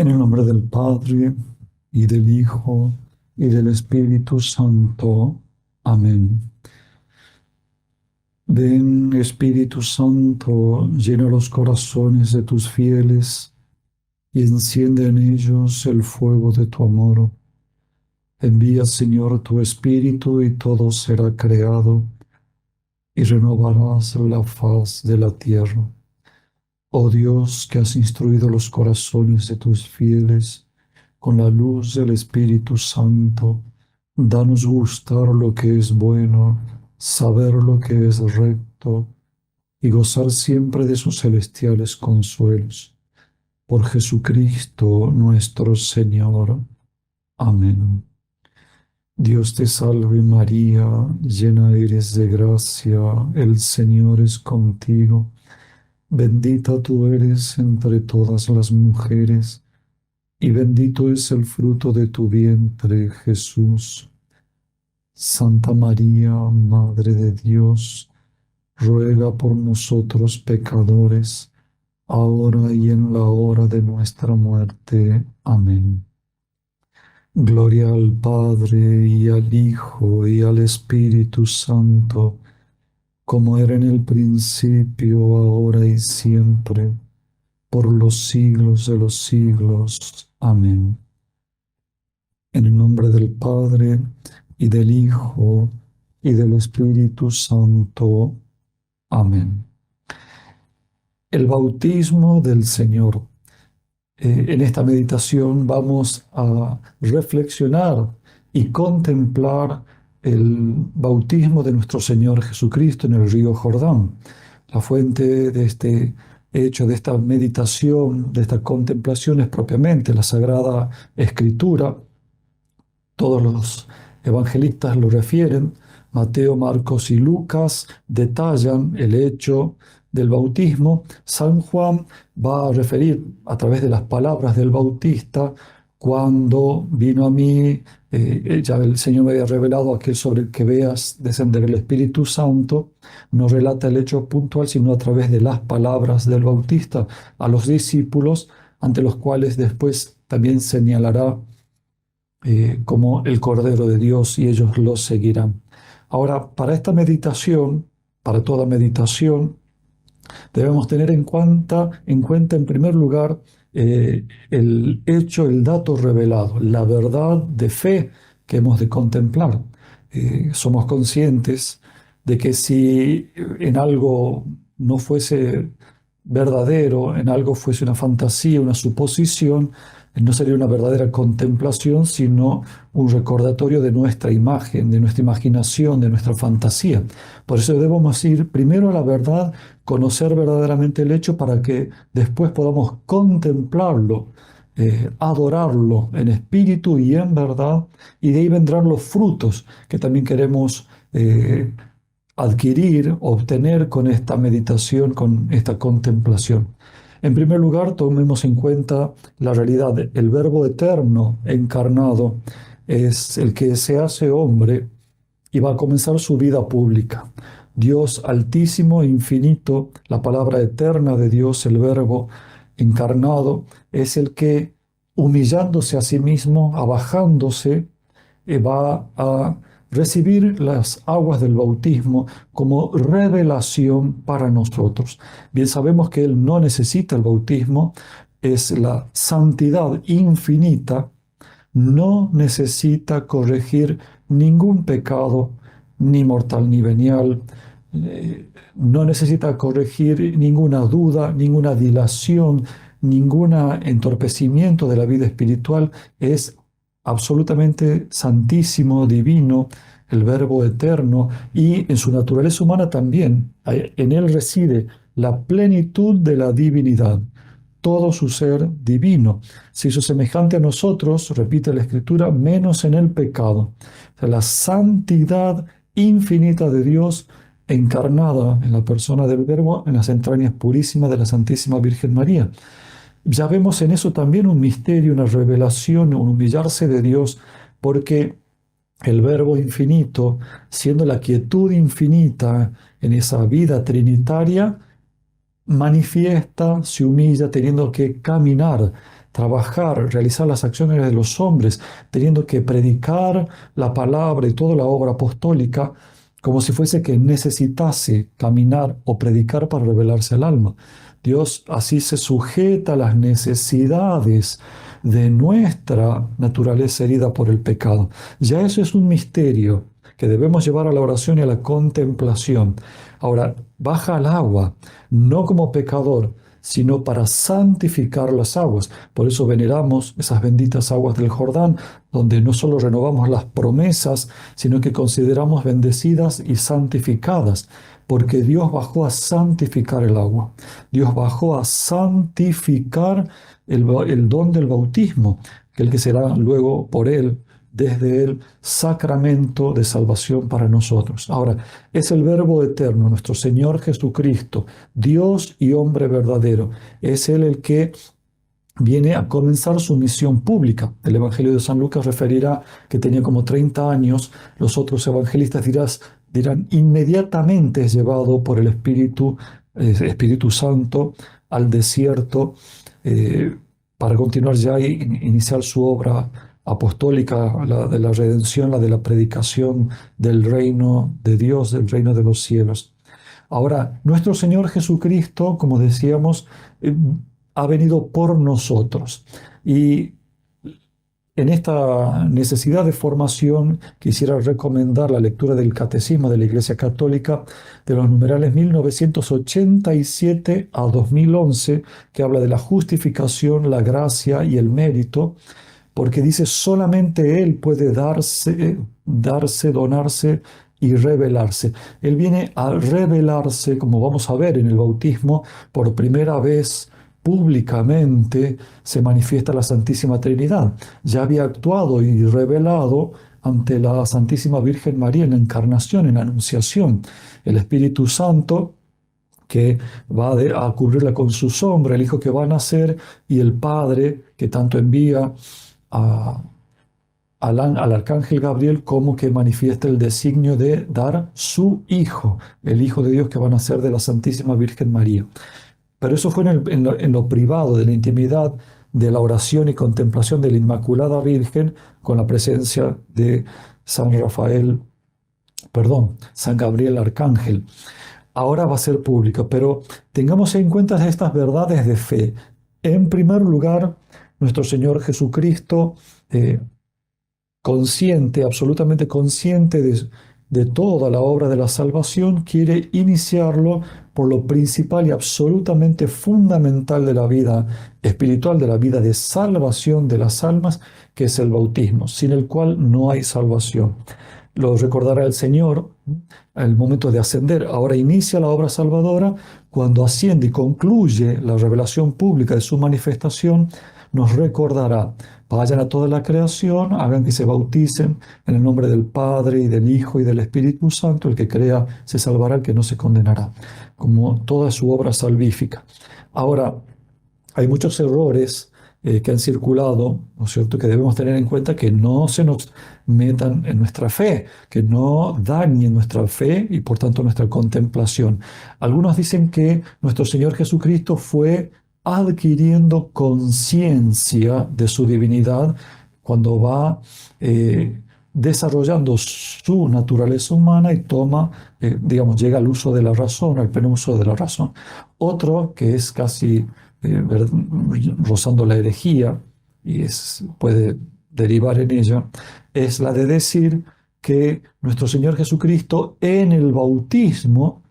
En el nombre del Padre, y del Hijo, y del Espíritu Santo. Amén. Ven, Espíritu Santo, llena los corazones de tus fieles y enciende en ellos el fuego de tu amor. Envía, Señor, tu Espíritu y todo será creado y renovarás la faz de la tierra. Oh Dios, que has instruido los corazones de tus fieles con la luz del Espíritu Santo, danos gustar lo que es bueno, saber lo que es recto y gozar siempre de sus celestiales consuelos. Por Jesucristo nuestro Señor. Amén. Dios te salve María, llena eres de gracia, el Señor es contigo. Bendita tú eres entre todas las mujeres, y bendito es el fruto de tu vientre, Jesús. Santa María, Madre de Dios, ruega por nosotros pecadores, ahora y en la hora de nuestra muerte. Amén. Gloria al Padre, y al Hijo, y al Espíritu Santo, como era en el principio, ahora y siempre, por los siglos de los siglos. Amén. En el nombre del Padre, y del Hijo, y del Espíritu Santo. Amén. El bautismo del Señor. En esta meditación vamos a reflexionar y contemplar el bautismo de nuestro Señor Jesucristo en el río Jordán. La fuente de este hecho, de esta meditación, de esta contemplación es propiamente la Sagrada Escritura. Todos los evangelistas lo refieren. Mateo, Marcos y Lucas detallan el hecho del bautismo. San Juan va a referir a través de las palabras del Bautista: cuando vino a mí, ya el Señor me había revelado aquel sobre el que veas descender el Espíritu Santo. No relata el hecho puntual, sino a través de las palabras del Bautista a los discípulos, ante los cuales después también señalará como el Cordero de Dios, y ellos lo seguirán. Ahora, para esta meditación, para toda meditación, debemos tener en cuenta, en primer lugar, el hecho, el dato revelado, la verdad de fe que hemos de contemplar. Somos conscientes de que si en algo no fuese verdadero, en algo fuese una fantasía, una suposición, no sería una verdadera contemplación, sino un recordatorio de nuestra imagen, de nuestra imaginación, de nuestra fantasía. Por eso debemos ir primero a la verdad, conocer verdaderamente el hecho para que después podamos contemplarlo, adorarlo en espíritu y en verdad, y de ahí vendrán los frutos que también queremos adquirir, obtener con esta meditación, con esta contemplación. En primer lugar, tomemos en cuenta la realidad. El Verbo eterno encarnado es el que se hace hombre y va a comenzar su vida pública. Dios altísimo e infinito, la palabra eterna de Dios, el Verbo encarnado, es el que, humillándose a sí mismo, abajándose, va a recibir las aguas del bautismo como revelación para nosotros. Bien sabemos que Él no necesita el bautismo, es la santidad infinita, no necesita corregir ningún pecado, ni mortal ni venial, no necesita corregir ninguna duda, ninguna dilación, ningún entorpecimiento de la vida espiritual. Es absolutamente santísimo, divino, el Verbo eterno, y en su naturaleza humana también. En él reside la plenitud de la divinidad. Todo su ser divino se hizo semejante a nosotros, repite la Escritura, menos en el pecado. O sea, la santidad infinita de Dios encarnada en la persona del Verbo, en las entrañas purísimas de la Santísima Virgen María. Ya vemos en eso también un misterio, una revelación, un humillarse de Dios, porque el Verbo infinito, siendo la quietud infinita en esa vida trinitaria, manifiesta, se humilla teniendo que caminar, trabajar, realizar las acciones de los hombres, teniendo que predicar la palabra y toda la obra apostólica, como si fuese que necesitase caminar o predicar para revelarse al alma. Dios así se sujeta a las necesidades de nuestra naturaleza herida por el pecado. Ya eso es un misterio que debemos llevar a la oración y a la contemplación. Ahora, baja al agua, no como pecador, sino para santificar las aguas. Por eso veneramos esas benditas aguas del Jordán, donde no solo renovamos las promesas, sino que consideramos bendecidas y santificadas, porque Dios bajó a santificar el agua. Dios bajó a santificar el don del bautismo, que el que será luego por él, desde el sacramento de salvación para nosotros. Ahora, es el Verbo eterno, nuestro Señor Jesucristo, Dios y hombre verdadero. Es Él el que viene a comenzar su misión pública. El Evangelio de San Lucas referirá que tenía como 30 años, los otros evangelistas dirán inmediatamente es llevado por el Espíritu Santo al desierto para continuar ya e iniciar su obra apostólica, la de la redención, la de la predicación del reino de Dios, del reino de los cielos. Ahora, nuestro Señor Jesucristo, como decíamos, ha venido por nosotros. Y en esta necesidad de formación quisiera recomendar la lectura del Catecismo de la Iglesia Católica de los numerales 1987 a 2011, que habla de la justificación, la gracia y el mérito, porque dice solamente Él puede darse, donarse y revelarse. Él viene a revelarse, como vamos a ver en el bautismo, por primera vez públicamente se manifiesta la Santísima Trinidad. Ya había actuado y revelado ante la Santísima Virgen María en la Encarnación, en la Anunciación. El Espíritu Santo que va a cubrirla con su sombra, el Hijo que va a nacer y el Padre que tanto envía al arcángel Gabriel como que manifiesta el designio de dar su Hijo, el Hijo de Dios que va a nacer de la Santísima Virgen María. Pero eso fue en lo privado, de la intimidad, de la oración y contemplación de la Inmaculada Virgen con la presencia de San San Gabriel Arcángel. Ahora va a ser público, pero tengamos en cuenta estas verdades de fe. En primer lugar, nuestro Señor Jesucristo, consciente, absolutamente consciente de toda la obra de la salvación, quiere iniciarlo por lo principal y absolutamente fundamental de la vida espiritual, de la vida de salvación de las almas, que es el bautismo, sin el cual no hay salvación. Lo recordará el Señor al momento de ascender. Ahora inicia la obra salvadora cuando asciende y concluye la revelación pública de su manifestación. Nos recordará: vayan a toda la creación, hagan que se bauticen en el nombre del Padre y del Hijo y del Espíritu Santo. El que crea se salvará, el que no se condenará, como toda su obra salvífica. Ahora, hay muchos errores que han circulado, ¿no es cierto?, que debemos tener en cuenta, que no se nos metan en nuestra fe, que no dañen nuestra fe y por tanto nuestra contemplación. Algunos dicen que nuestro Señor Jesucristo fue adquiriendo conciencia de su divinidad cuando va desarrollando su naturaleza humana y toma, llega al uso de la razón, al pleno uso de la razón. Otro, que es casi rozando la herejía, y puede derivar en ella, es la de decir que nuestro Señor Jesucristo en el bautismo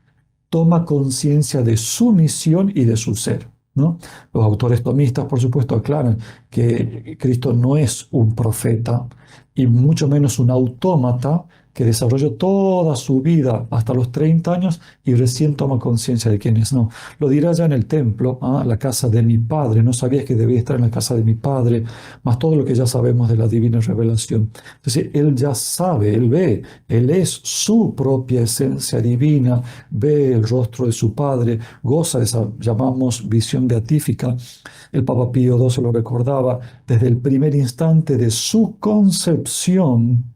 toma conciencia de su misión y de su ser, ¿no? Los autores tomistas, por supuesto, aclaran que Cristo no es un profeta y mucho menos un autómata que desarrolló toda su vida hasta los 30 años y recién toma conciencia de quién es. No, lo dirá ya en el templo: la casa de mi Padre, no sabías que debía estar en la casa de mi Padre, más todo lo que ya sabemos de la divina revelación. Entonces, él ya sabe, él ve, él es su propia esencia divina, ve el rostro de su Padre, goza de esa, llamamos, visión beatífica. El Papa Pío XII lo recordaba: desde el primer instante de su concepción,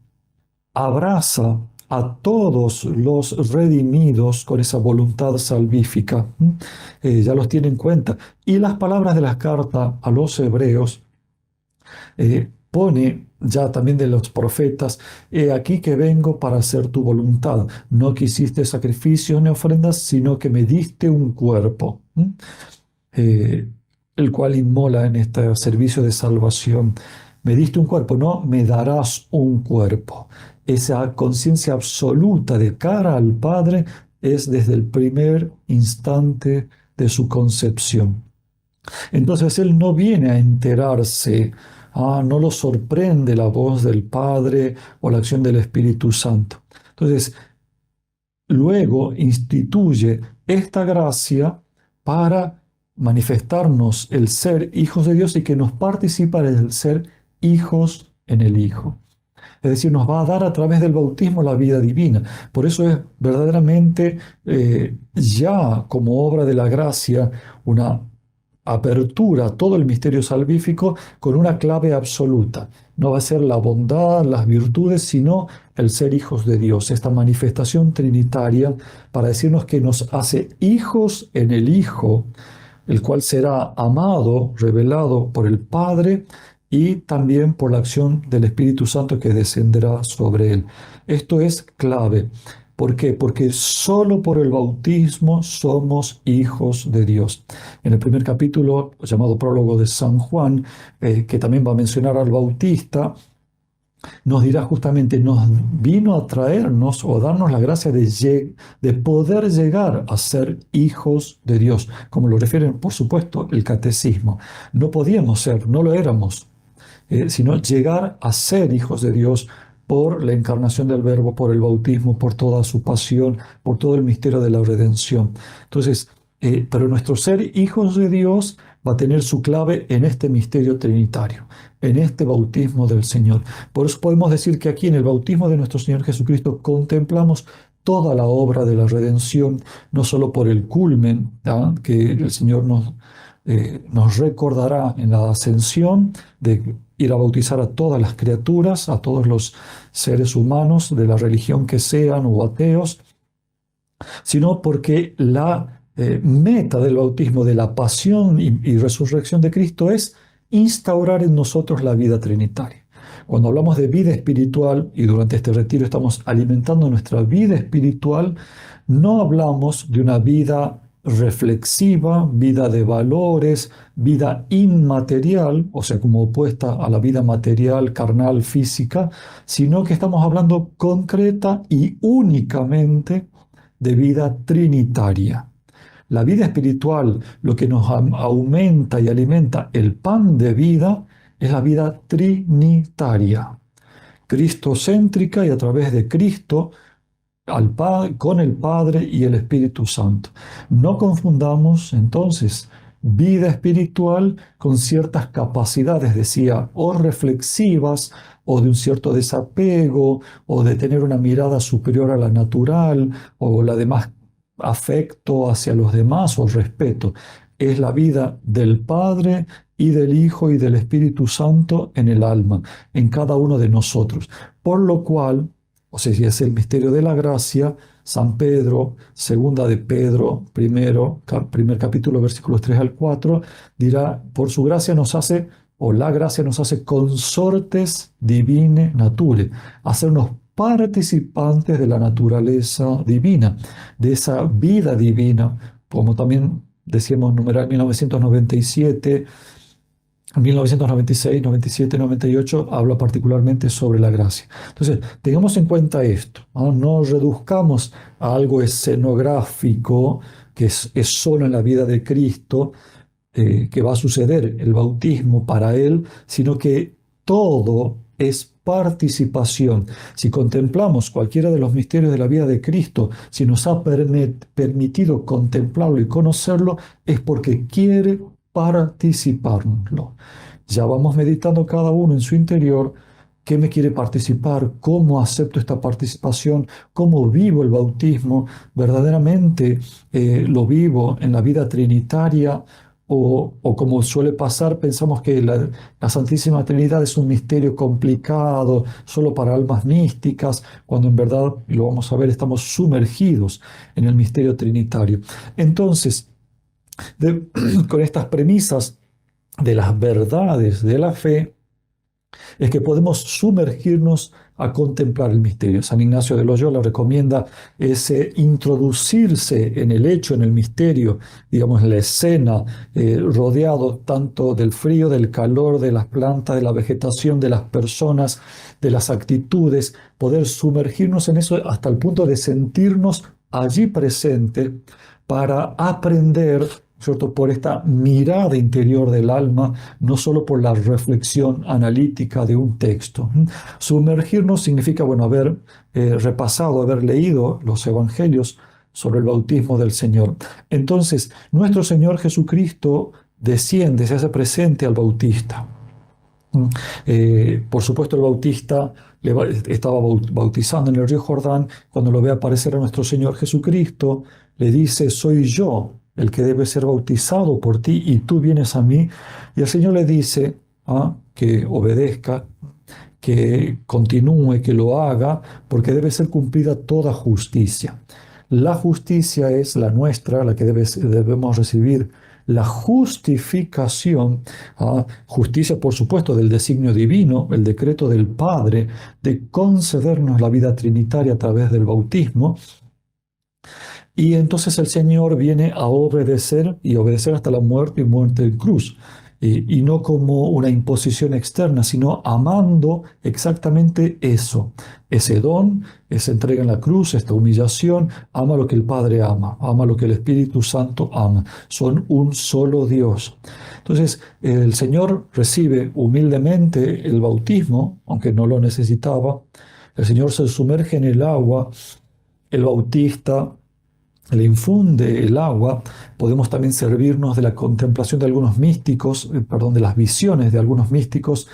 abraza a todos los redimidos con esa voluntad salvífica. Ya los tiene en cuenta. Y las palabras de la carta a los hebreos Pone ya también de los profetas: he aquí que vengo para hacer tu voluntad. No quisiste sacrificios ni ofrendas, sino que me diste un cuerpo, eh, el cual inmola en este servicio de salvación. Me diste un cuerpo, no me darás un cuerpo. Esa conciencia absoluta de cara al Padre es desde el primer instante de su concepción. Entonces Él no viene a enterarse, no lo sorprende la voz del Padre o la acción del Espíritu Santo. Entonces, luego instituye esta gracia para manifestarnos el ser hijos de Dios y que nos participa del ser hijos en el Hijo. Es decir, nos va a dar a través del bautismo la vida divina. Por eso es verdaderamente ya como obra de la gracia una apertura a todo el misterio salvífico con una clave absoluta. No va a ser la bondad, las virtudes, sino el ser hijos de Dios, esta manifestación trinitaria para decirnos que nos hace hijos en el Hijo, el cual será amado, revelado por el Padre y también por la acción del Espíritu Santo que descenderá sobre él. Esto es clave. ¿Por qué? Porque solo por el bautismo somos hijos de Dios. En el primer capítulo, llamado Prólogo de San Juan, que también va a mencionar al Bautista, nos dirá justamente: nos vino a traernos o darnos la gracia de poder llegar a ser hijos de Dios, como lo refiere, por supuesto, el catecismo. No podíamos ser, no lo éramos, sino llegar a ser hijos de Dios por la encarnación del Verbo, por el bautismo, por toda su pasión, por todo el misterio de la redención. Entonces, pero nuestro ser hijos de Dios va a tener su clave en este misterio trinitario, en este bautismo del Señor. Por eso podemos decir que aquí en el bautismo de nuestro Señor Jesucristo contemplamos toda la obra de la redención, no solo por el culmen que el Señor nos recordará en la ascensión, de ir a bautizar a todas las criaturas, a todos los seres humanos, de la religión que sean o ateos, sino porque la meta del bautismo, de la pasión y resurrección de Cristo, es instaurar en nosotros la vida trinitaria. Cuando hablamos de vida espiritual, y durante este retiro estamos alimentando nuestra vida espiritual, no hablamos de una vida reflexiva, vida de valores, vida inmaterial, o sea, como opuesta a la vida material, carnal, física, sino que estamos hablando concreta y únicamente de vida trinitaria. La vida espiritual, lo que nos aumenta y alimenta el pan de vida, es la vida trinitaria, cristocéntrica, y a través de Cristo con el Padre y el Espíritu Santo. No confundamos entonces vida espiritual con ciertas capacidades, decía, o reflexivas, o de un cierto desapego, o de tener una mirada superior a la natural, o la de más afecto hacia los demás, o respeto. Es la vida del Padre y del Hijo y del Espíritu Santo en el alma, en cada uno de nosotros. Por lo cual, o sea, si es el misterio de la gracia, San Pedro, segunda de Pedro, primer capítulo, versículos 3 al 4, dirá: por su gracia nos hace, o la gracia nos hace consortes divine nature, hacernos participantes de la naturaleza divina, de esa vida divina, como también decíamos numeral 1997, 1996, 97, 98, habla particularmente sobre la gracia. Entonces, tengamos en cuenta esto, ¿no? No reduzcamos a algo escenográfico que es solo en la vida de Cristo, que va a suceder el bautismo para Él, sino que todo es participación. Si contemplamos cualquiera de los misterios de la vida de Cristo, si nos ha permitido contemplarlo y conocerlo, es porque quiere participarlo. Ya vamos meditando cada uno en su interior: ¿qué me quiere participar? ¿Cómo acepto esta participación? ¿Cómo vivo el bautismo? ¿Verdaderamente lo vivo en la vida trinitaria? O como suele pasar, pensamos que la Santísima Trinidad es un misterio complicado, solo para almas místicas, cuando en verdad, y lo vamos a ver, estamos sumergidos en el misterio trinitario. Entonces, con estas premisas de las verdades de la fe, es que podemos sumergirnos a contemplar el misterio. San Ignacio de Loyola recomienda ese introducirse en el hecho, en el misterio, digamos, en la escena, rodeado tanto del frío, del calor, de las plantas, de la vegetación, de las personas, de las actitudes, poder sumergirnos en eso hasta el punto de sentirnos allí presente para aprender, ¿cierto?, por esta mirada interior del alma, no solo por la reflexión analítica de un texto. Sumergirnos significa, bueno, haber repasado, haber leído los evangelios sobre el bautismo del Señor. Entonces, nuestro Señor Jesucristo desciende, se hace presente al Bautista. Por supuesto, el Bautista estaba bautizando en el río Jordán. Cuando lo ve aparecer a nuestro Señor Jesucristo, le dice: soy yo el que debe ser bautizado por ti y tú vienes a mí. Y el Señor le dice que obedezca, que continúe, que lo haga, porque debe ser cumplida toda justicia. La justicia es la nuestra, la que debemos recibir. La justificación, justicia por supuesto del designio divino, el decreto del Padre de concedernos la vida trinitaria a través del bautismo. Y entonces el Señor viene a obedecer y obedecer hasta la muerte y muerte en cruz. Y no como una imposición externa, sino amando exactamente eso, ese don, esa entrega en la cruz, esta humillación. Ama lo que el Padre ama, ama lo que el Espíritu Santo ama. Son un solo Dios. Entonces el Señor recibe humildemente el bautismo, aunque no lo necesitaba. El Señor se sumerge en el agua, el Bautista le infunde el agua. Podemos también servirnos de la contemplación de algunos místicos, de las visiones de algunos místicos.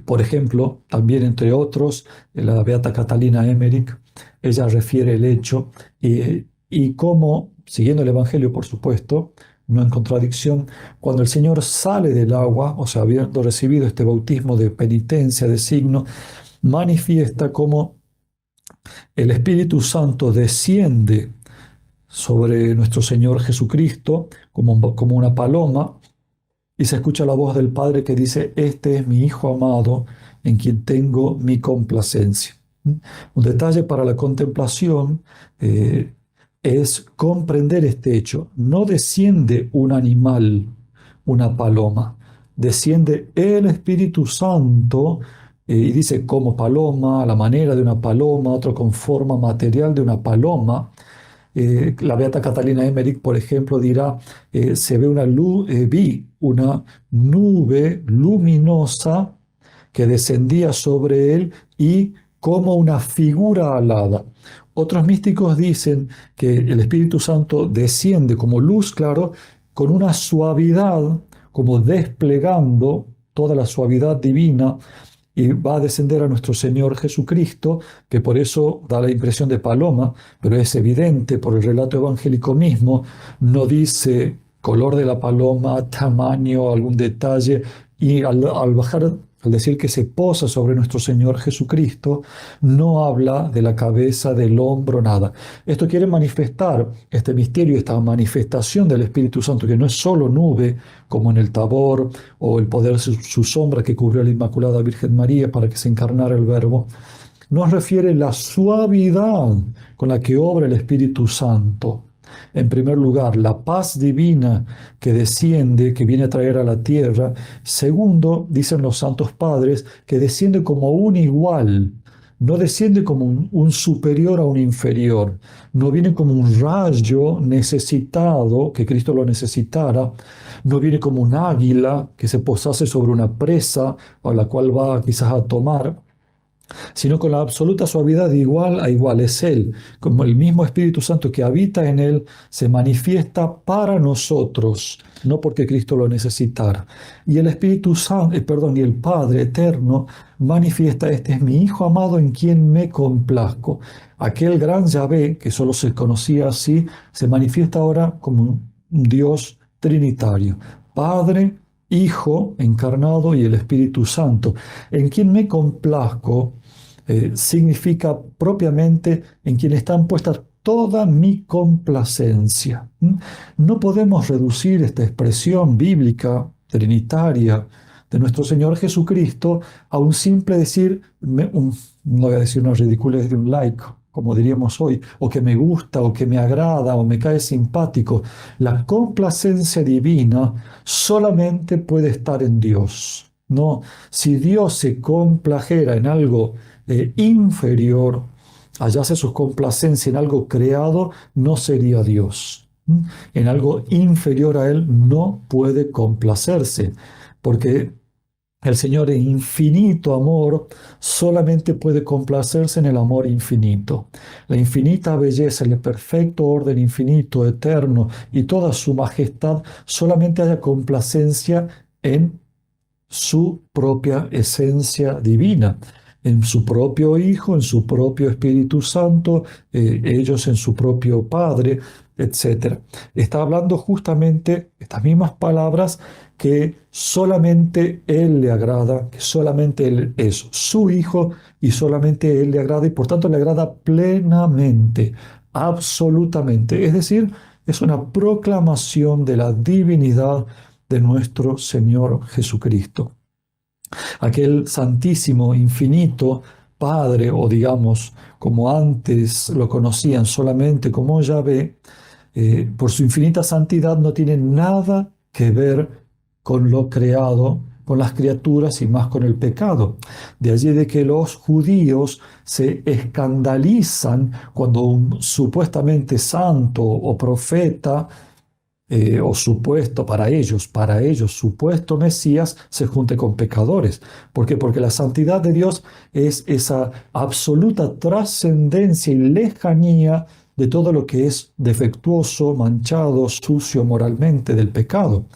Por ejemplo, también entre otros, la beata Catalina Emmerich, ella refiere el hecho y cómo, siguiendo el Evangelio, por supuesto, no en contradicción, cuando el Señor sale del agua, o sea, habiendo recibido este bautismo de penitencia, de signo, manifiesta cómo el Espíritu Santo desciende sobre nuestro Señor Jesucristo como una paloma, y se escucha la voz del Padre que dice: este es mi Hijo amado, en quien tengo mi complacencia. Un detalle para la contemplación es comprender este hecho. No desciende un animal, una paloma, desciende el Espíritu Santo, y dice como paloma, a la manera de una paloma, otro con forma material de una paloma. La beata Catalina Emmerich, por ejemplo, dirá: vi una nube luminosa que descendía sobre él y como una figura alada. Otros místicos dicen que el Espíritu Santo desciende como luz, claro, con una suavidad, como desplegando toda la suavidad divina, y va a descender a nuestro Señor Jesucristo, que por eso da la impresión de paloma, pero es evidente por el relato evangélico mismo, no dice color de la paloma, tamaño, algún detalle, y al bajar, al decir que se posa sobre nuestro Señor Jesucristo, no habla de la cabeza, del hombro, nada. Esto quiere manifestar este misterio, esta manifestación del Espíritu Santo, que no es solo nube, como en el Tabor, o el poder de su sombra que cubrió a la Inmaculada Virgen María para que se encarnara el Verbo. Nos refiere la suavidad con la que obra el Espíritu Santo. En primer lugar, la paz divina que desciende, que viene a traer a la tierra. Segundo, dicen los santos padres, que desciende como un igual. No desciende como un superior a un inferior. No viene como un rayo necesitado, que Cristo lo necesitara. No viene como un águila que se posase sobre una presa a la cual va quizás a tomar, sino con la absoluta suavidad de igual a igual. Es Él, como el mismo Espíritu Santo que habita en Él, se manifiesta para nosotros, no porque Cristo lo necesitara. Y el Espíritu Santo, y el Padre eterno manifiesta: este es mi Hijo amado en quien me complazco. Aquel gran Yahvé, que solo se conocía así, se manifiesta ahora como un Dios trinitario, Padre, Hijo encarnado y el Espíritu Santo. En quien me complazco significa propiamente en quien están puestas toda mi complacencia. No podemos reducir esta expresión bíblica trinitaria de nuestro Señor Jesucristo a un simple decir, no voy a decir una ridiculez de un like, como diríamos hoy, o que me gusta, o que me agrada, o me cae simpático. La complacencia divina solamente puede estar en Dios. No, si Dios se complajera en algo inferior, hallase su complacencia en algo creado, no sería Dios. En algo inferior a Él no puede complacerse, porque el Señor en infinito amor solamente puede complacerse en el amor infinito. La infinita belleza, el perfecto orden infinito, eterno y toda su majestad solamente haya complacencia en su propia esencia divina, en su propio Hijo, en su propio Espíritu Santo, ellos en su propio Padre, etcétera. Está hablando justamente estas mismas palabras que solamente Él le agrada, que solamente Él es su Hijo y solamente Él le agrada y por tanto le agrada plenamente, absolutamente. Es decir, es una proclamación de la divinidad de nuestro Señor Jesucristo. Aquel santísimo, infinito Padre, o digamos, como antes lo conocían solamente como Yahvé, por su infinita santidad no tiene nada que ver con lo creado, con las criaturas y más con el pecado. De allí de que los judíos se escandalizan cuando un supuestamente santo o profeta o supuesto para ellos, supuesto Mesías se junte con pecadores. ¿Por qué? Porque la santidad de Dios es esa absoluta trascendencia y lejanía de todo lo que es defectuoso, manchado, sucio moralmente del pecado.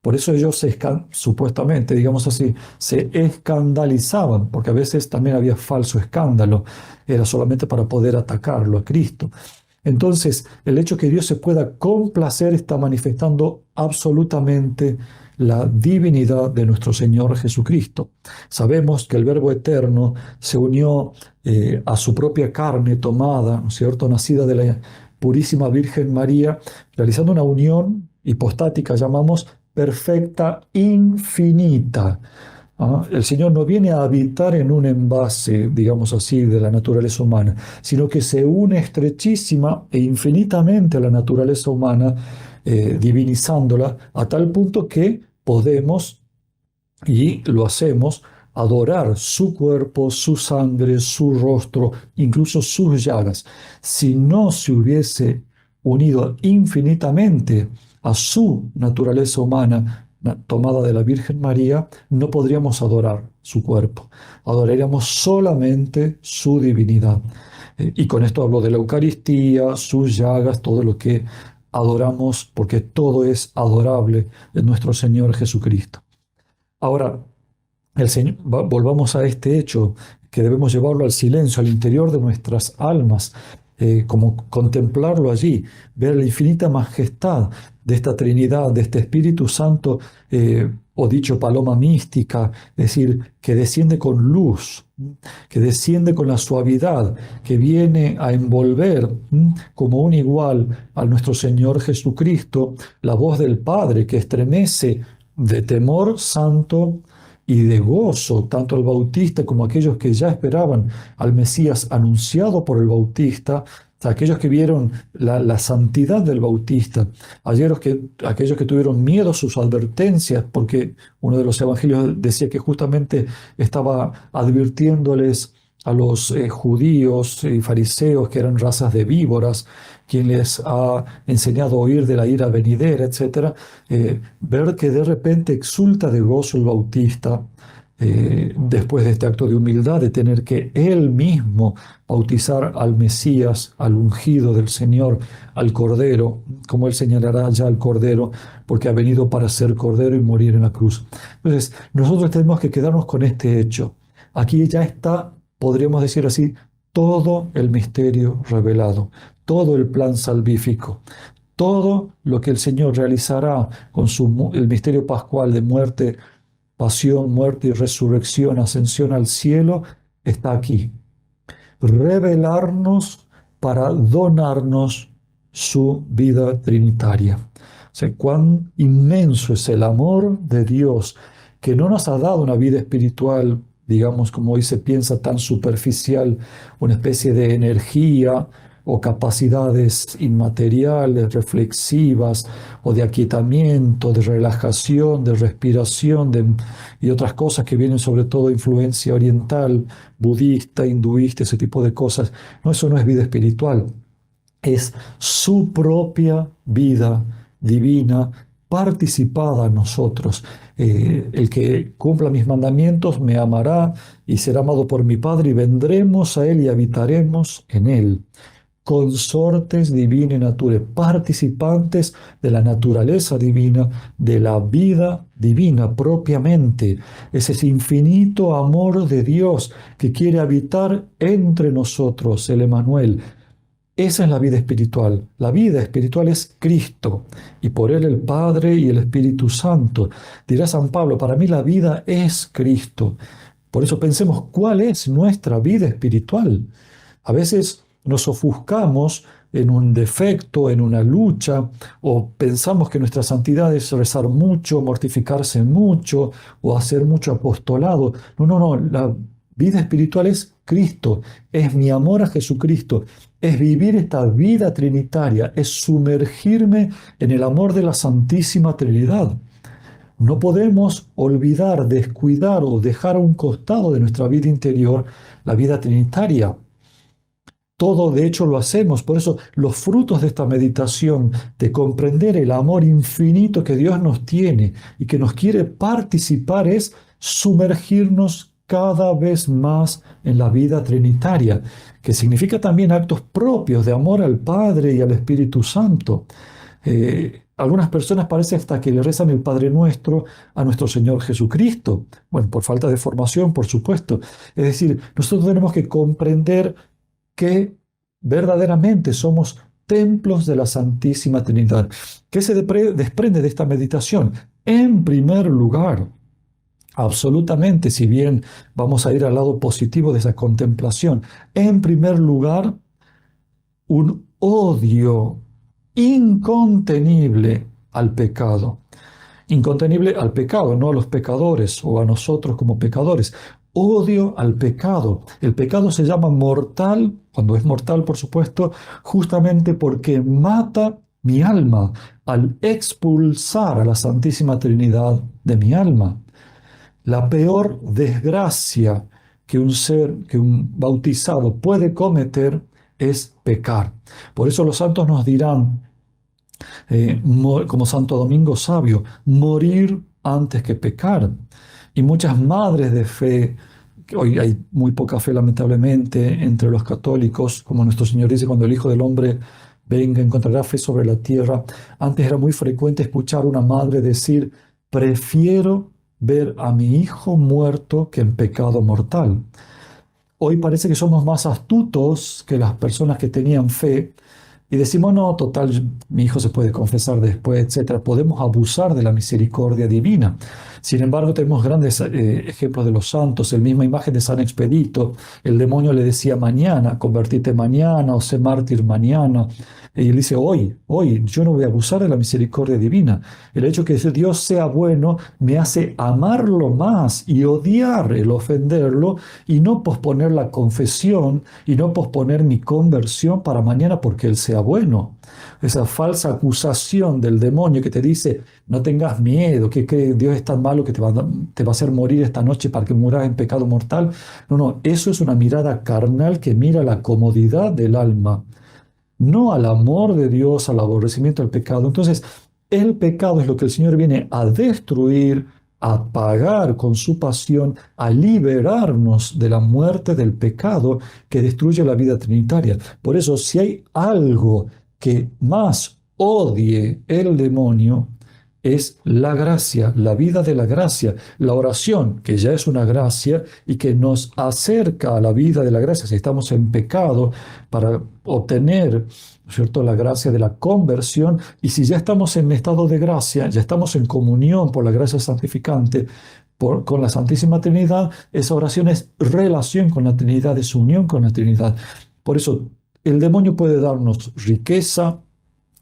Por eso ellos supuestamente, digamos así, se escandalizaban, porque a veces también había falso escándalo, era solamente para poder atacarlo a Cristo. Entonces, el hecho que Dios se pueda complacer está manifestando absolutamente la divinidad de nuestro Señor Jesucristo. Sabemos que el Verbo eterno se unió a su propia carne tomada, ¿no es cierto?, nacida de la purísima Virgen María, realizando una unión hipostática, llamamos perfecta, infinita. El Señor no viene a habitar en un envase, digamos así, de la naturaleza humana, sino que se une estrechísima e infinitamente a la naturaleza humana, divinizándola a tal punto que podemos, y lo hacemos, adorar su cuerpo, su sangre, su rostro, incluso sus llagas. Si no se hubiese unido infinitamente a su naturaleza humana, tomada de la Virgen María, no podríamos adorar su cuerpo. Adoraríamos solamente su divinidad. Y con esto hablo de la Eucaristía, sus llagas, todo lo que adoramos, porque todo es adorable en nuestro Señor Jesucristo. Ahora, volvamos a este hecho, que debemos llevarlo al silencio, al interior de nuestras almas, como contemplarlo allí, ver la infinita majestad de esta Trinidad, de este Espíritu Santo, o dicho paloma mística, es decir, que desciende con luz, que desciende con la suavidad, que viene a envolver como un igual a nuestro Señor Jesucristo, la voz del Padre que estremece de temor santo y de gozo, tanto al Bautista como aquellos que ya esperaban al Mesías anunciado por el Bautista, aquellos que vieron la santidad del Bautista, aquellos que tuvieron miedo a sus advertencias, porque uno de los evangelios decía que justamente estaba advirtiéndoles a los judíos y fariseos que eran razas de víboras, quien les ha enseñado a huir de la ira venidera, etc. Ver que de repente exulta de gozo el Bautista, después de este acto de humildad, de tener que él mismo bautizar al Mesías, al ungido del Señor, al Cordero, como él señalará ya al Cordero, porque ha venido para ser Cordero y morir en la cruz. Entonces, nosotros tenemos que quedarnos con este hecho. Aquí ya está, podríamos decir así, todo el misterio revelado, todo el plan salvífico, todo lo que el Señor realizará con el misterio pascual de muerte, pasión, muerte y resurrección, ascensión al cielo, está aquí. Revelarnos para donarnos su vida trinitaria. O sea, cuán inmenso es el amor de Dios que no nos ha dado una vida espiritual, digamos, como hoy se piensa, tan superficial, una especie de energía o capacidades inmateriales, reflexivas, o de aquietamiento, de relajación, de respiración, y otras cosas que vienen sobre todo de influencia oriental, budista, hinduista, ese tipo de cosas. No, eso no es vida espiritual, es su propia vida divina participada en nosotros. El que cumpla mis mandamientos me amará y será amado por mi Padre, y vendremos a Él y habitaremos en Él. Consortes divini nature, participantes de la naturaleza divina, de la vida divina propiamente. Es ese infinito amor de Dios que quiere habitar entre nosotros, el Emmanuel. Esa es la vida espiritual. La vida espiritual es Cristo y por Él el Padre y el Espíritu Santo. Dirá San Pablo, para mí la vida es Cristo. Por eso pensemos cuál es nuestra vida espiritual. A veces nos ofuscamos en un defecto, en una lucha, o pensamos que nuestra santidad es rezar mucho, mortificarse mucho o hacer mucho apostolado. No, no, no. La vida espiritual es Cristo, es mi amor a Jesucristo, es vivir esta vida trinitaria, es sumergirme en el amor de la Santísima Trinidad. No podemos olvidar, descuidar o dejar a un costado de nuestra vida interior la vida trinitaria. Todo, de hecho, lo hacemos. Por eso, los frutos de esta meditación, de comprender el amor infinito que Dios nos tiene y que nos quiere participar, es sumergirnos cada vez más en la vida trinitaria, que significa también actos propios de amor al Padre y al Espíritu Santo. Algunas personas parece hasta que le rezan el Padre Nuestro a nuestro Señor Jesucristo. Bueno, por falta de formación, por supuesto. Es decir, nosotros tenemos que comprender que verdaderamente somos templos de la Santísima Trinidad. ¿Qué se desprende de esta meditación? En primer lugar, absolutamente, si bien vamos a ir al lado positivo de esa contemplación, en primer lugar, un odio incontenible al pecado. Incontenible al pecado, no a los pecadores o a nosotros como pecadores. Odio al pecado. El pecado se llama mortal, cuando es mortal, por supuesto, justamente porque mata mi alma al expulsar a la Santísima Trinidad de mi alma. La peor desgracia que un bautizado puede cometer es pecar. Por eso los santos nos dirán, como Santo Domingo Sabio, morir antes que pecar. Y muchas madres de fe, que hoy hay muy poca fe lamentablemente entre los católicos, como nuestro Señor dice, cuando el Hijo del Hombre venga, encontrará fe sobre la tierra. Antes era muy frecuente escuchar a una madre decir, prefiero ver a mi hijo muerto que en pecado mortal. Hoy parece que somos más astutos que las personas que tenían fe y decimos, no, total, mi hijo se puede confesar después, etcétera. Podemos abusar de la misericordia divina. Sin embargo, tenemos grandes ejemplos de los santos. La misma imagen de San Expedito. El demonio le decía mañana, convertite mañana o sé mártir mañana. Y él dice, hoy, yo no voy a abusar de la misericordia divina. El hecho de que Dios sea bueno me hace amarlo más y odiar el ofenderlo y no posponer la confesión y no posponer mi conversión para mañana porque Él sea bueno. Esa falsa acusación del demonio que te dice, no tengas miedo, que Dios es tan malo que te va a hacer morir esta noche para que mueras en pecado mortal. No, no, eso es una mirada carnal que mira la comodidad del alma, no al amor de Dios, al aborrecimiento del pecado. Entonces, el pecado es lo que el Señor viene a destruir, a pagar con su pasión, a liberarnos de la muerte del pecado que destruye la vida trinitaria. Por eso, si hay algo que más odie el demonio, es la gracia, la vida de la gracia, la oración, que ya es una gracia y que nos acerca a la vida de la gracia. Si estamos en pecado, para obtener, ¿no es cierto?, la gracia de la conversión, y si ya estamos en estado de gracia, ya estamos en comunión por la gracia santificante, con la Santísima Trinidad, esa oración es relación con la Trinidad, es unión con la Trinidad. Por eso, el demonio puede darnos riqueza,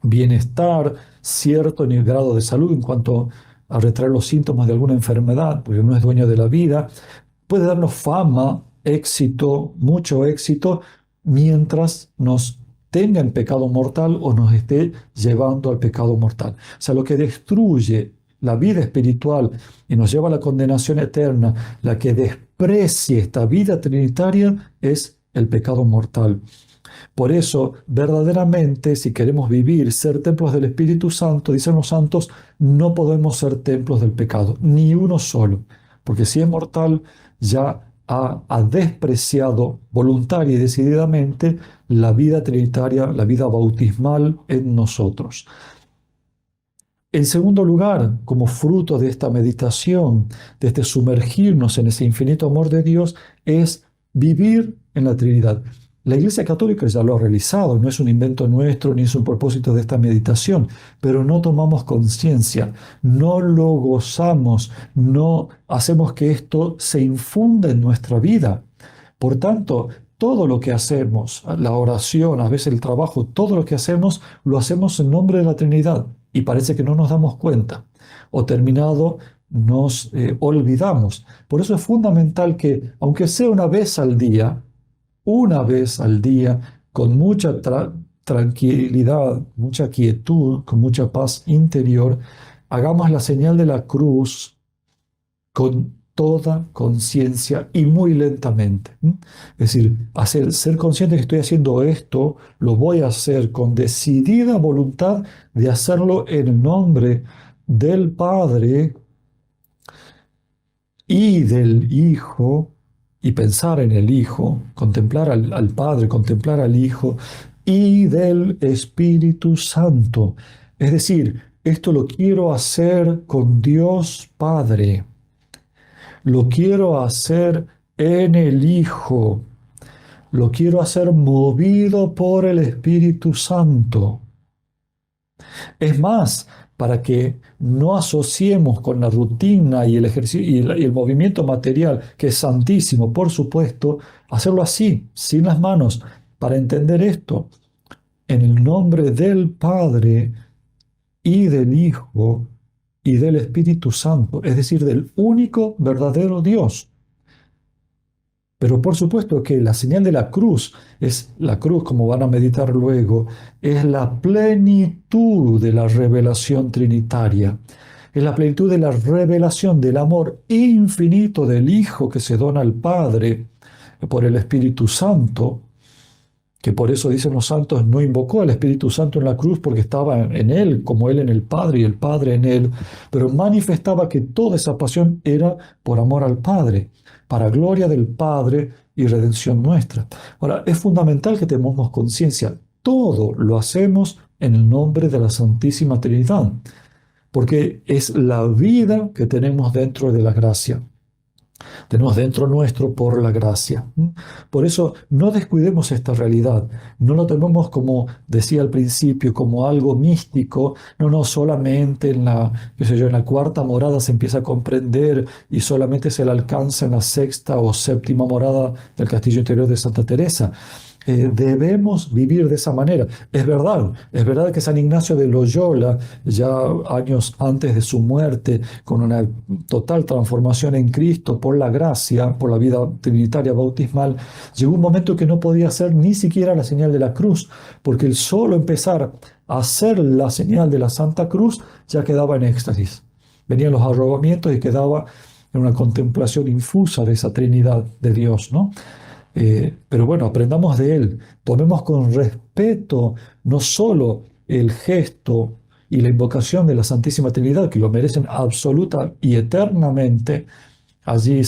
bienestar, cierto grado de salud en cuanto a retraer los síntomas de alguna enfermedad, porque no es dueño de la vida. Puede darnos fama, éxito, mucho éxito, mientras nos tenga en pecado mortal o nos esté llevando al pecado mortal. O sea, lo que destruye la vida espiritual y nos lleva a la condenación eterna, la que desprecie esta vida trinitaria, es el pecado mortal. Por eso, verdaderamente, si queremos vivir, ser templos del Espíritu Santo, dicen los santos, no podemos ser templos del pecado, ni uno solo, porque si es mortal, ya ha despreciado voluntaria y decididamente la vida trinitaria, la vida bautismal en nosotros. En segundo lugar, como fruto de esta meditación, de este sumergirnos en ese infinito amor de Dios, es vivir en la Trinidad. La Iglesia Católica ya lo ha realizado, no es un invento nuestro ni es un propósito de esta meditación, pero no tomamos conciencia, no lo gozamos, no hacemos que esto se infunda en nuestra vida. Por tanto, todo lo que hacemos, la oración, a veces el trabajo, todo lo que hacemos, lo hacemos en nombre de la Trinidad y parece que no nos damos cuenta. O terminado, nos olvidamos. Por eso es fundamental que, aunque sea una vez al día, con mucha tranquilidad, mucha quietud, con mucha paz interior, hagamos la señal de la cruz con toda conciencia y muy lentamente. Es decir, ser consciente que estoy haciendo esto, lo voy a hacer con decidida voluntad de hacerlo en el nombre del Padre y del Hijo, y pensar en el Hijo, contemplar al Padre, contemplar al Hijo, y del Espíritu Santo. Es decir, esto lo quiero hacer con Dios Padre. Lo quiero hacer en el Hijo. Lo quiero hacer movido por el Espíritu Santo. Es más, para que no asociemos con la rutina y el ejercicio y el movimiento material, que es santísimo, por supuesto, hacerlo así, sin las manos, para entender esto, en el nombre del Padre y del Hijo y del Espíritu Santo, es decir, del único verdadero Dios. Pero por supuesto que la señal de la cruz es la cruz, como van a meditar luego, es la plenitud de la revelación trinitaria. Es la plenitud de la revelación del amor infinito del Hijo que se dona al Padre por el Espíritu Santo, que por eso dicen los santos, no invocó al Espíritu Santo en la cruz porque estaba en él, como él en el Padre y el Padre en él, pero manifestaba que toda esa pasión era por amor al Padre, para gloria del Padre y redención nuestra. Ahora, es fundamental que tengamos conciencia, todo lo hacemos en el nombre de la Santísima Trinidad, porque es la vida que tenemos dentro de la gracia. Tenemos dentro nuestro por la gracia. Por eso no descuidemos esta realidad. No lo tomemos como decía al principio, como algo místico. No, solamente en en la cuarta morada se empieza a comprender y solamente se le alcanza en la sexta o séptima morada del castillo interior de Santa Teresa. Debemos vivir de esa manera. Es verdad que San Ignacio de Loyola, ya años antes de su muerte, con una total transformación en Cristo por la gracia, por la vida trinitaria bautismal, llegó un momento que no podía hacer ni siquiera la señal de la cruz, porque el solo empezar a hacer la señal de la Santa Cruz ya quedaba en éxtasis. Venían los arrobamientos y quedaba en una contemplación infusa de esa Trinidad de Dios, ¿no? Pero bueno, aprendamos de él, tomemos con respeto no solo el gesto y la invocación de la Santísima Trinidad, que lo merecen absoluta y eternamente, allí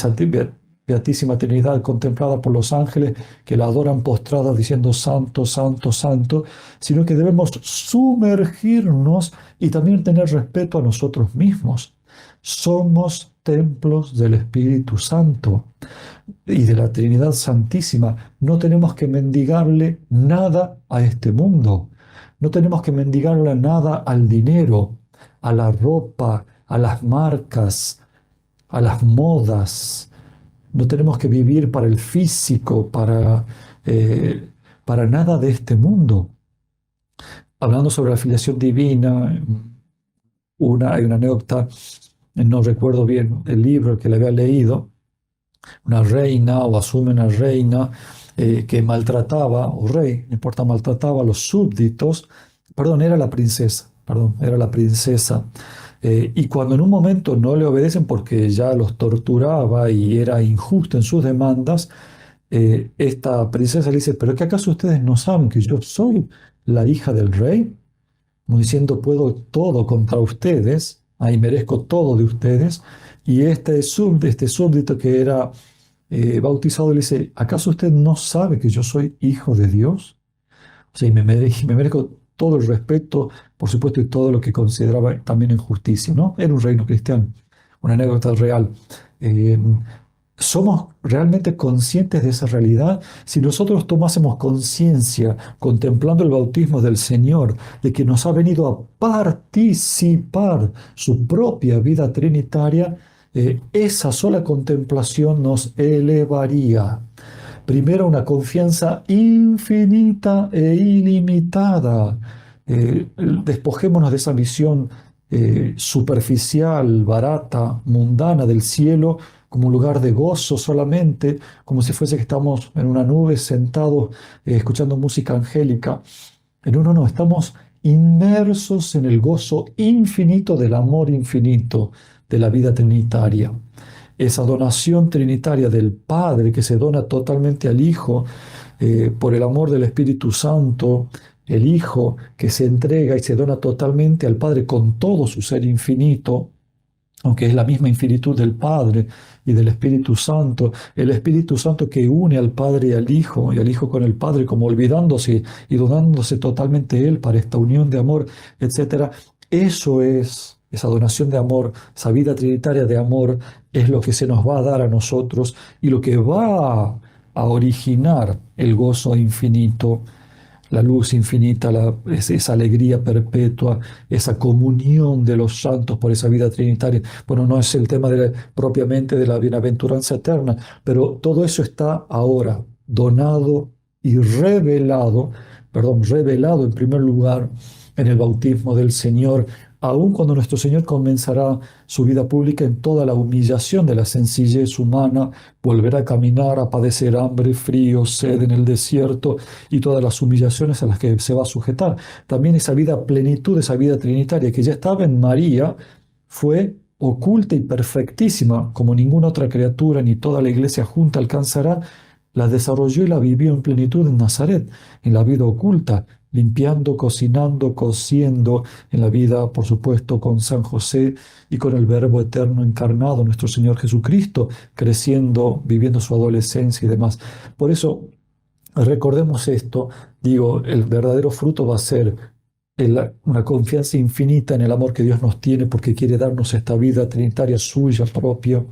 Beatísima Trinidad contemplada por los ángeles que la adoran postrada diciendo Santo, Santo, Santo, sino que debemos sumergirnos y también tener respeto a nosotros mismos. Somos templos del Espíritu Santo y de la Trinidad Santísima. No tenemos que mendigarle nada a este mundo. No tenemos que mendigarle nada al dinero, a la ropa, a las marcas, a las modas. No tenemos que vivir para el físico, para nada de este mundo. Hablando sobre la filiación divina, hay una anécdota no recuerdo bien el libro que le había leído, una reina o asume una reina que maltrataba, o rey, no importa, maltrataba a los súbditos, perdón, era la princesa, perdón, era la princesa. Y cuando en un momento no le obedecen porque ya los torturaba y era injusto en sus demandas, esta princesa le dice, ¿pero qué acaso ustedes no saben que yo soy la hija del rey? Como diciendo, puedo todo contra ustedes, ahí merezco todo de ustedes. Y este súbdito que era bautizado le dice, ¿acaso usted no sabe que yo soy hijo de Dios? O sea, y me merezco todo el respeto, por supuesto, y todo lo que consideraba también injusticia, ¿no? Era un reino cristiano, una anécdota real. Eh, ¿Somos realmente conscientes de esa realidad? Si nosotros tomásemos conciencia, contemplando el bautismo del Señor, de que nos ha venido a participar su propia vida trinitaria, esa sola contemplación nos elevaría. Primero, una confianza infinita e ilimitada. Despojémonos de esa visión superficial, barata, mundana del cielo como un lugar de gozo solamente, como si fuese que estamos en una nube sentados escuchando música angélica. Pero no, no, estamos inmersos en el gozo infinito del amor infinito de la vida trinitaria. Esa donación trinitaria del Padre que se dona totalmente al Hijo por el amor del Espíritu Santo, el Hijo que se entrega y se dona totalmente al Padre con todo su ser infinito, aunque es la misma infinitud del Padre y del Espíritu Santo, el Espíritu Santo que une al Padre y al Hijo con el Padre, como olvidándose y donándose totalmente Él para esta unión de amor, etcétera. Eso es, esa donación de amor, esa vida trinitaria de amor, es lo que se nos va a dar a nosotros y lo que va a originar el gozo infinito, la luz infinita, esa alegría perpetua, esa comunión de los santos por esa vida trinitaria. Bueno, no es el tema propiamente de la bienaventuranza eterna, pero todo eso está ahora donado y revelado, perdón, revelado en primer lugar en el bautismo del Señor, aun cuando nuestro Señor comenzará su vida pública en toda la humillación de la sencillez humana, volverá a caminar, a padecer hambre, frío, sed en el desierto y todas las humillaciones a las que se va a sujetar. También esa vida plenitud, esa vida trinitaria que ya estaba en María, fue oculta y perfectísima, como ninguna otra criatura ni toda la iglesia junta alcanzará, la desarrolló y la vivió en plenitud en Nazaret, en la vida oculta, limpiando, cocinando, cociendo, en la vida, por supuesto, con San José y con el Verbo eterno encarnado, nuestro Señor Jesucristo, creciendo, viviendo su adolescencia y demás. Por eso, recordemos esto, digo, el verdadero fruto va a ser una confianza infinita en el amor que Dios nos tiene porque quiere darnos esta vida trinitaria suya propia,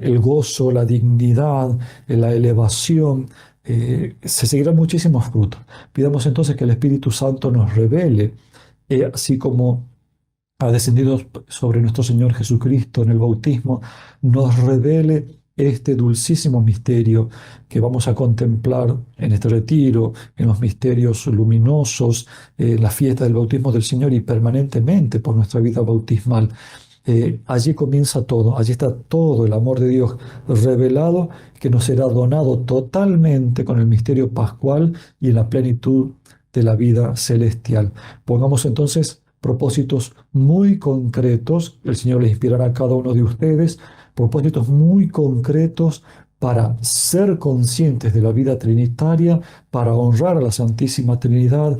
el gozo, la dignidad, la elevación. Se seguirán muchísimos frutos. Pidamos entonces que el Espíritu Santo nos revele, así como ha descendido sobre nuestro Señor Jesucristo en el bautismo, nos revele este dulcísimo misterio que vamos a contemplar en este retiro, en los misterios luminosos, en la fiesta del bautismo del Señor y permanentemente por nuestra vida bautismal. Allí comienza todo, allí está todo el amor de Dios revelado que nos será donado totalmente con el misterio pascual y en la plenitud de la vida celestial. Pongamos entonces propósitos muy concretos, el Señor les inspirará a cada uno de ustedes, propósitos muy concretos para ser conscientes de la vida trinitaria, para honrar a la Santísima Trinidad,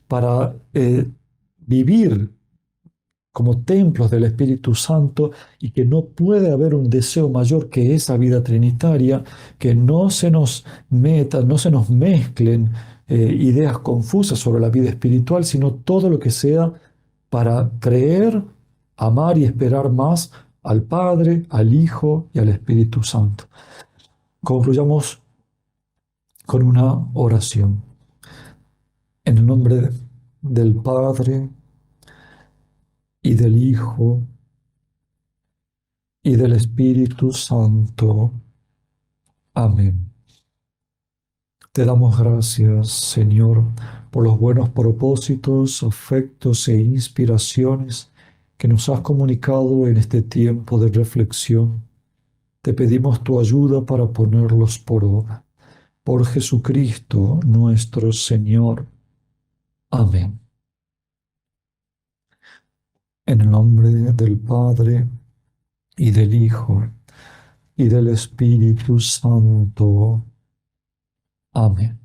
para vivir como templos del Espíritu Santo y que no puede haber un deseo mayor que esa vida trinitaria, que no se nos metan, no se nos mezclen ideas confusas sobre la vida espiritual, sino todo lo que sea para creer, amar y esperar más al Padre, al Hijo y al Espíritu Santo. Concluyamos con una oración. En el nombre del Padre y del Hijo y del Espíritu Santo. Amén. Te damos gracias, Señor, por los buenos propósitos, afectos e inspiraciones que nos has comunicado en este tiempo de reflexión, te pedimos tu ayuda para ponerlos por obra. Por Jesucristo nuestro Señor. Amén. En el nombre del Padre, y del Hijo, y del Espíritu Santo. Amén.